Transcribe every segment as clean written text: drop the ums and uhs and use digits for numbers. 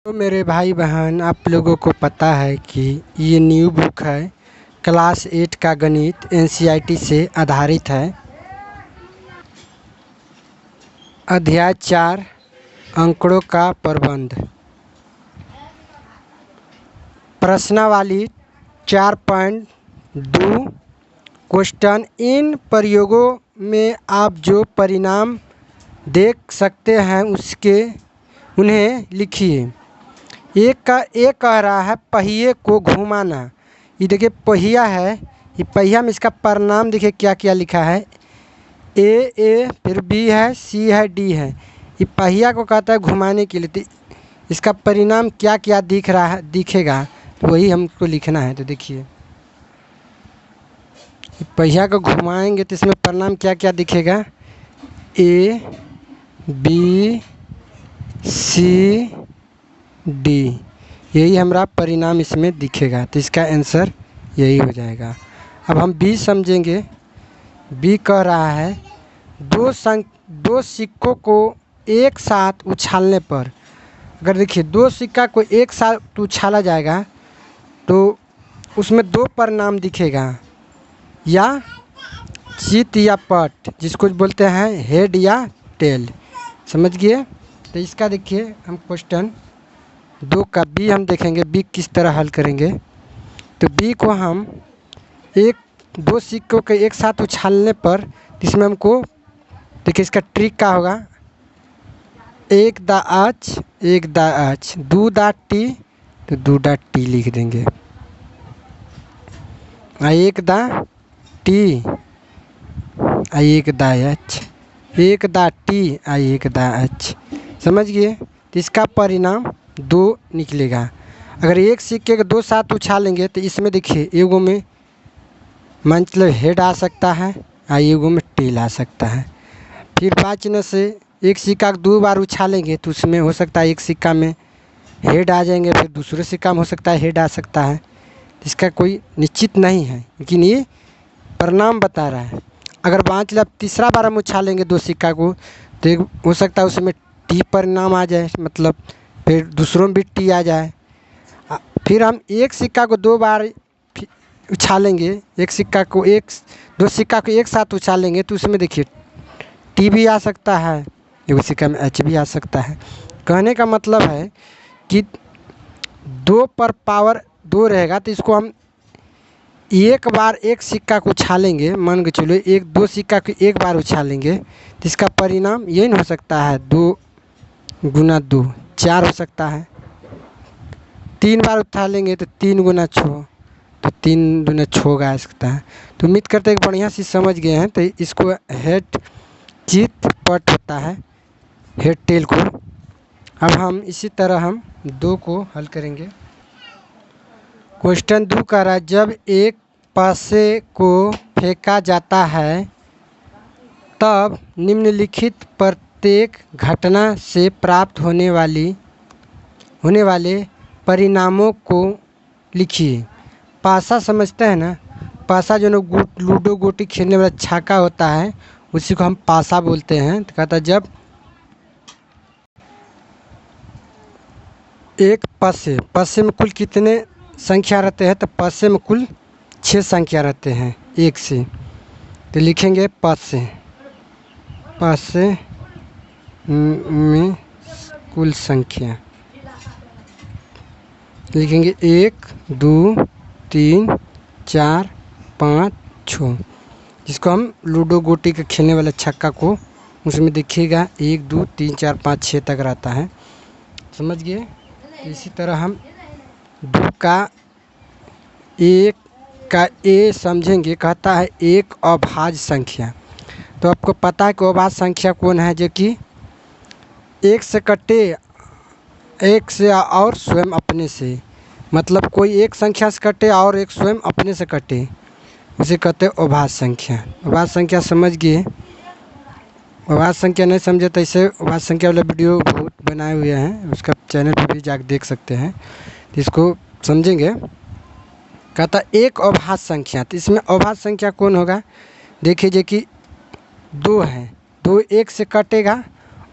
तो मेरे भाई बहन, आप लोगों को पता है कि ये न्यू बुक है। क्लास 8 का गणित एनसीईआरटी से आधारित है। अध्याय 4 अंकड़ों का प्रबंध। प्रश्नावली 4.2 क्वेश्चन। इन प्रयोगों में आप जो परिणाम देख सकते हैं उन्हें लिखिए। एक कह रहा है पहिए को घुमाना। ये देखिए पहिया है, ये पहिया में इसका परिणाम देखिए क्या क्या लिखा है। ए फिर बी है, सी है, डी है। ये पहिया को कहता है घुमाने के लिए। तो इसका परिणाम क्या क्या दिखेगा, तो वही हमको लिखना है। तो देखिए पहिया को घुमाएंगे तो इसमें परिणाम क्या क्या दिखेगा। ए बी सी डी, यही हमारा परिणाम इसमें दिखेगा। तो इसका आंसर यही हो जाएगा। अब हम बी समझेंगे। बी कह रहा है दो सिक्कों को एक साथ उछालने पर, अगर देखिए दो सिक्का को एक साथ उछाला जाएगा तो उसमें दो परिणाम दिखेगा, या चित या पट, जिसको बोलते हैं हेड या टेल। समझ गए। तो इसका देखिए हम क्वेश्चन 2 का बी हम देखेंगे, बी किस तरह हल करेंगे। तो बी को हम दो सिक्कों के एक साथ उछालने पर, इसमें हमको देखिए इसका ट्रिक क्या होगा। एक दा आच, दो दा टी, तो दो दा टी लिख देंगे। एक दा टी एक दा एच, एक दा टी एक दा एच। समझ गए। तो इसका परिणाम 2 निकलेगा। अगर एक सिक्के के दो साथ उछालेंगे तो इसमें देखिए एगो में मतलब हेड आ सकता है, एगो में टेल आ सकता है। फिर बाचने से एक सिक्का 2 बार उछालेंगे तो उसमें हो सकता है एक सिक्का में हेड आ जाएंगे, फिर दूसरे सिक्का में हो सकता है हेड आ सकता है। इसका कोई निश्चित नहीं है, लेकिन ये परिणाम बता रहा है। अगर मतलब तीसरा बार हम उछालेंगे 2 सिक्का को तो हो सकता है उसमें टी परिणाम आ जाए, मतलब फिर दूसरों में भी टी आ जाए। फिर हम एक सिक्का को 2 बार उछालेंगे, दो सिक्का को एक साथ उछालेंगे तो उसमें देखिए टी भी आ सकता है, एक सिक्का में एच भी आ सकता है। कहने का मतलब है कि 2 पर पावर 2 रहेगा, तो इसको हम एक बार एक सिक्का को उछालेंगे, मान के चलो दो सिक्का को एक बार उछालेंगे तो इसका परिणाम यही नहीं हो सकता है 2 गुना 2 4 हो सकता है। 3 बार उछालेंगे तो 3 गुना 6, तो 3 दूना 6 आ सकता है। तो उम्मीद करते हैं कि बढ़िया से समझ गए हैं। तो इसको हेड चित पट होता है, हेड टेल को। अब हम इसी तरह हम 2 को हल करेंगे। क्वेश्चन 2 कह रहा है जब एक पासे को फेंका जाता है तब निम्नलिखित प्रत्येक घटना से प्राप्त होने वाले परिणामों को लिखिए। पासा समझते हैं ना, पासा जो लूडो गोटी खेलने वाला छक्का होता है उसी को हम पासा बोलते हैं। तो कहता है जब एक पस्से में कुल कितने संख्या रहते हैं, तो पस्से में कुल 6 संख्या रहते हैं एक से। तो लिखेंगे पस्से में कुल संख्या लिखेंगे 1 2 3 4 5 6, जिसको हम लूडो गोटी के खेलने वाला छक्का को उसमें देखिएगा 1 2 3 4 5 6 तक रहता है। समझ गए। तो इसी तरह हम 2 का ए समझेंगे। कहता है एक अभाज्य संख्या। तो आपको पता है कि अभाज्य संख्या कौन है, जो कि एक से कटे, एक से और स्वयं अपने से, मतलब कोई एक संख्या से कटे और एक स्वयं अपने से कटे, उसे कहते हैं अभाज्य संख्या। अभाज्य संख्या समझ गए। अभाज्य संख्या नहीं समझे तो इसे अभाज्य संख्या वाला वीडियो बहुत बनाए हुए हैं, उसका चैनल पर भी जाकर देख सकते हैं। तो इसको समझेंगे। कहता एक अभाज्य संख्या, तो इसमें अभाज्य संख्या कौन होगा। देखिए जो कि 2 है, 2 एक से कटेगा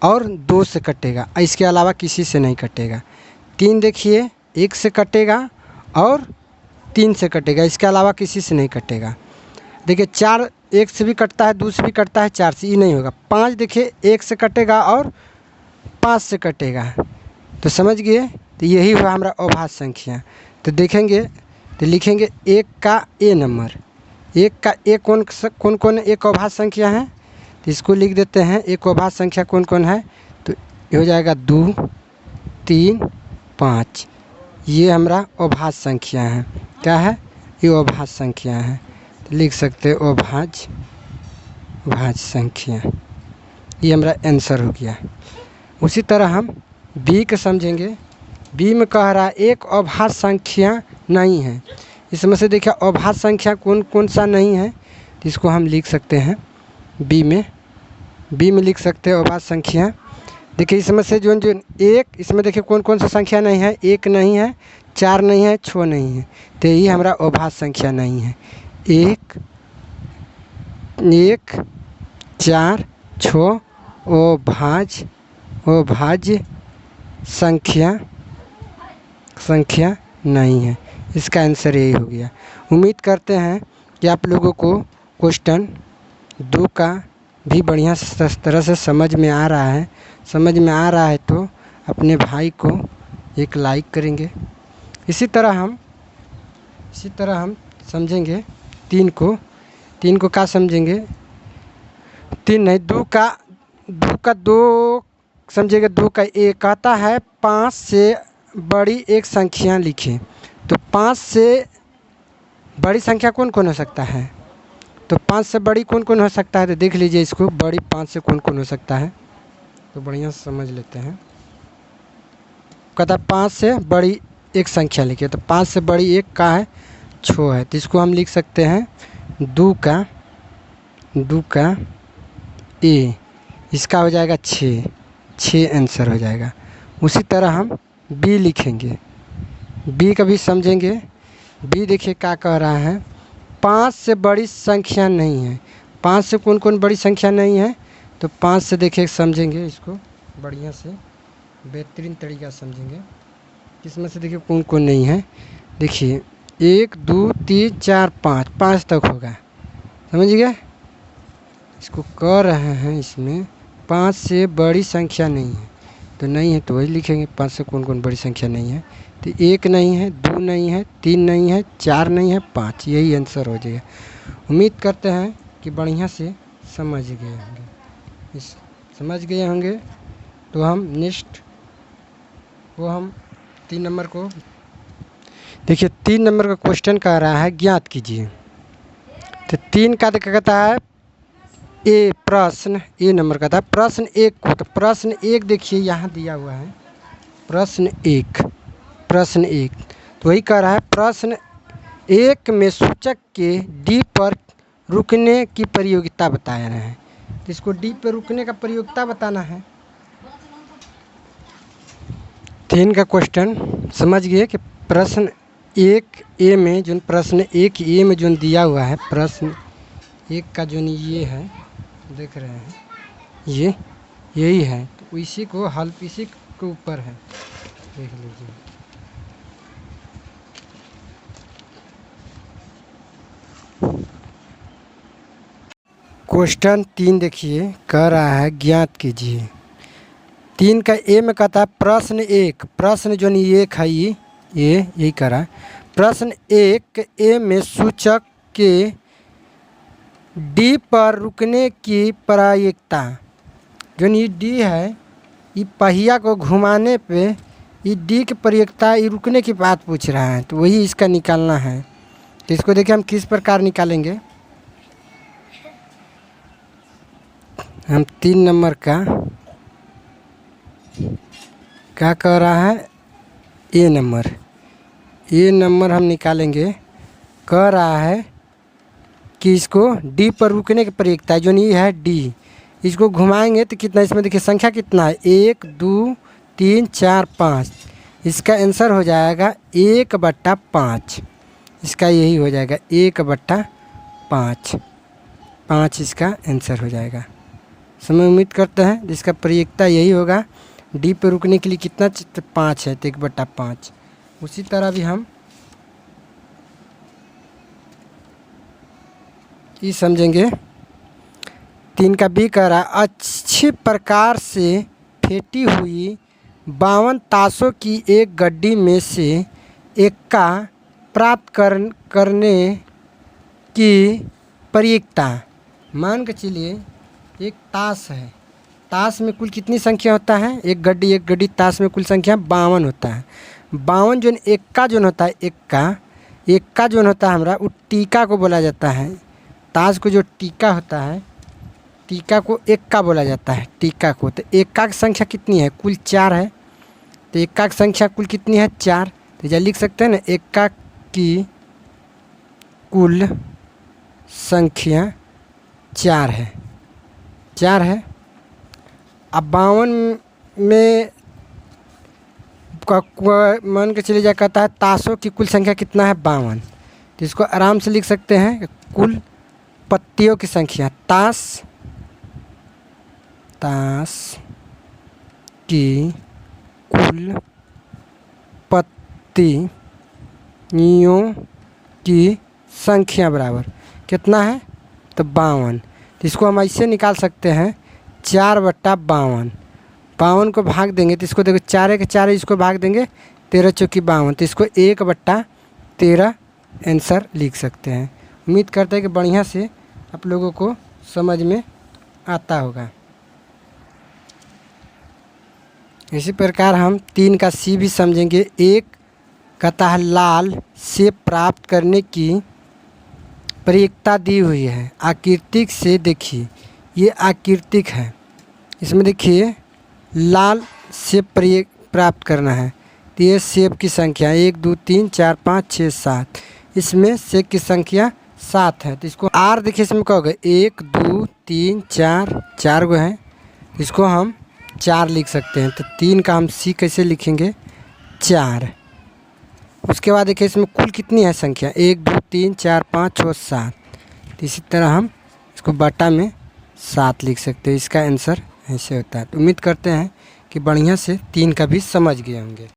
और 2 से कटेगा, इसके अलावा किसी से नहीं कटेगा। 3 देखिए 1 से कटेगा और 3 से कटेगा, इसके अलावा किसी से नहीं कटेगा। देखिए 4 1 से भी कटता है, 2 से भी कटता है, 4 से, ये नहीं होगा। 5 देखिए 1 से कटेगा और 5 से कटेगा, तो समझ गए। तो यही हुआ हमारा अभाज्य संख्या। तो देखेंगे तो लिखेंगे 1 का ए नंबर, 1 का ए कौन कौन एक अभाज्य संख्या है, तो इसको लिख देते हैं। एक अभाज्य संख्या कौन कौन है, तो ये हो जाएगा 2 3 5, ये हमारा अभाज्य संख्या है। क्या है, ये अभाज्य संख्या है, तो लिख सकते हैं अभाज्य संख्या। ये हमारा आंसर हो गया। उसी तरह हम बी को समझेंगे। बी में कह रहा है एक अभाज्य संख्या नहीं है। इसमें से देखिए अभाज्य संख्या कौन कौन सा नहीं है, तो इसको हम लिख सकते हैं बी में लिख सकते हैं अभाज्य संख्या। देखिए इसमें से जो एक, इसमें देखिए कौन कौन सा संख्या नहीं है, 1 नहीं है, 4 नहीं है, 6 नहीं है, तो ये हमारा अभाज्य संख्या नहीं है। 1 4 6 अभाज्य संख्या नहीं है। इसका आंसर यही हो गया। उम्मीद करते हैं कि आप लोगों को क्वेश्चन 2 का भी बढ़िया तरह से समझ में आ रहा है। समझ में आ रहा है तो अपने भाई को एक लाइक करेंगे। इसी तरह हम समझेंगे 3 को क्या समझेंगे, 3 नहीं, 2 का 2 समझेंगे। 2 का ए कहता है 5 से बड़ी एक संख्या लिखें, तो 5 से बड़ी संख्या कौन कौन हो सकता है, तो 5 से बड़ी कौन कौन हो सकता है, तो देख लीजिए इसको, बड़ी 5 से कौन कौन हो सकता है, तो बढ़िया से समझ लेते हैं। कहता 5 से बड़ी एक संख्या लिखिए, तो 5 से बड़ी एक का है 6 है, तो इसको हम लिख सकते हैं 2 का ए, इसका हो जाएगा 6 आंसर हो जाएगा। उसी तरह हम बी लिखेंगे। बी का भी समझेंगे। बी देखिए क्या कह रहा है, 5 से बड़ी संख्या नहीं है। 5 से कौन कौन बड़ी संख्या नहीं है, तो 5 से देखिए समझेंगे, इसको बढ़िया से बेहतरीन तरीका समझेंगे। इसमें से देखिए कौन कौन नहीं है, देखिए 1 2 3 4 5 तक होगा, समझ गए। इसको कह रहे हैं इसमें 5 से बड़ी संख्या नहीं है, तो नहीं है तो वही लिखेंगे। 5 से कौन कौन बड़ी संख्या नहीं है, तो 1 नहीं है, 2 नहीं है, 3 नहीं है, 4 नहीं है, 5, यही आंसर हो जाएगा। उम्मीद करते हैं कि बढ़िया से समझ गए होंगे। तो हम नेक्स्ट वो हम 3 नंबर को देखिए। 3 नंबर का क्वेश्चन कह रहा है ज्ञात कीजिए। तो 3 का कहता है ए प्रश्न, ए नंबर का था प्रश्न 1 को, तो प्रश्न 1 देखिए यहाँ दिया हुआ है, प्रश्न 1 तो वही कह रहा है प्रश्न 1 में सूचक के डी पर रुकने की प्रयोगिता बता रहे हैं। तो इसको डी पर रुकने का प्रयोगिता बताना है। 3 का क्वेश्चन समझ गए कि प्रश्न 1 ए में जो प्रश्न 1 ए में जो दिया हुआ है, प्रश्न 1 का जो ये है देख रहे हैं, ये यही है, तो इसी को हल इसी के ऊपर है, देख लीजिए। क्वेश्चन 3 देखिए कह रहा है ज्ञात कीजिए। 3 का ए में कहता है प्रश्न 1, प्रश्न जो नहीं 1 है, ये यही कह रहा है। प्रश्न 1 ए में सूचक के डी पर रुकने की प्रायिकता, जो ये डी है, ये पहिया को घुमाने पे ये डी की प्रायिकता, ये रुकने की बात पूछ रहा है, तो वही इसका निकालना है। तो इसको देखिए हम किस प्रकार निकालेंगे। हम 3 नंबर का क्या कह रहा है, ए नंबर हम निकालेंगे। कह रहा है कि इसको डी पर रुकने की प्रायिकता जो नहीं है डी, इसको घुमाएंगे तो कितना, इसमें देखिए संख्या कितना है, 1 2 3 4 5, इसका आंसर हो जाएगा 1/5। इसका यही हो जाएगा 1/5, 5 इसका आंसर हो जाएगा। समय उम्मीद करते हैं इसका प्रायिकता यही होगा। डी पे रुकने के लिए कितना 5 है, तो 1/5। उसी तरह भी हम ये समझेंगे। 3 का बी कह रहा है, अच्छी प्रकार से फेंटी हुई 52 ताशों की एक गड्डी में से इक्का प्राप्त करने की प्रक्रिया। मान के चलिए एक ताश है, ताश में कुल कितनी संख्या होता है, एक गड्डी ताश में कुल संख्या 52 होता है। 52 जो इक्का जो होता है, इक्का जो होता है हमारा, वो टीका को बोला जाता है। ताश को जो टीका होता है, टीका को इक्का बोला जाता है, टीका को। तो इक्का की संख्या कितनी है, कुल 4 है। तो इक्का की संख्या कुल कितनी है, 4। तो जब लिख सकते हैं ना, इक्का की कुल संख्या 4 है, 4 है। अब 52 में मान के चले जा कहता है ताशों की कुल संख्या कितना है, 52। तो इसको आराम से लिख सकते हैं कुल पत्तियों की संख्या, ताश की कुल पत्तियों की संख्या बराबर कितना है, तो 52। तो इसको हम ऐसे निकाल सकते हैं 4/52। 52 को भाग देंगे तो इसको देखो 4 के 4 इसको भाग देंगे, 13 चौकी 52। तो इसको 1/13 आंसर लिख सकते हैं। उम्मीद करते हैं कि बढ़िया से आप लोगों को समझ में आता होगा। इसी प्रकार हम 3 का सी भी समझेंगे। एक कहता है लाल से प्राप्त करने की प्रक्रिया दी हुई है। आकृतिक से देखिए, ये आकृतिक है, इसमें देखिए लाल सेब प्राप्त करना है। तो ये सेब की संख्या 1 2 3 4 5 6 7, इसमें सेब की संख्या 7 है। तो इसको आर देखिए इसमें क्या होगा, 1 2 3 4, 4 गो है, इसको हम 4 लिख सकते हैं। तो 3 का हम सी कैसे लिखेंगे, 4। उसके बाद देखिए इसमें कुल कितनी है संख्या, 1 2 3 4 5 6 7। तो इसी तरह हम इसको बटा में 7 लिख सकते हैं। इसका आंसर ऐसे होता है। तो उम्मीद करते हैं कि बढ़िया से 3 का भी समझ गए होंगे।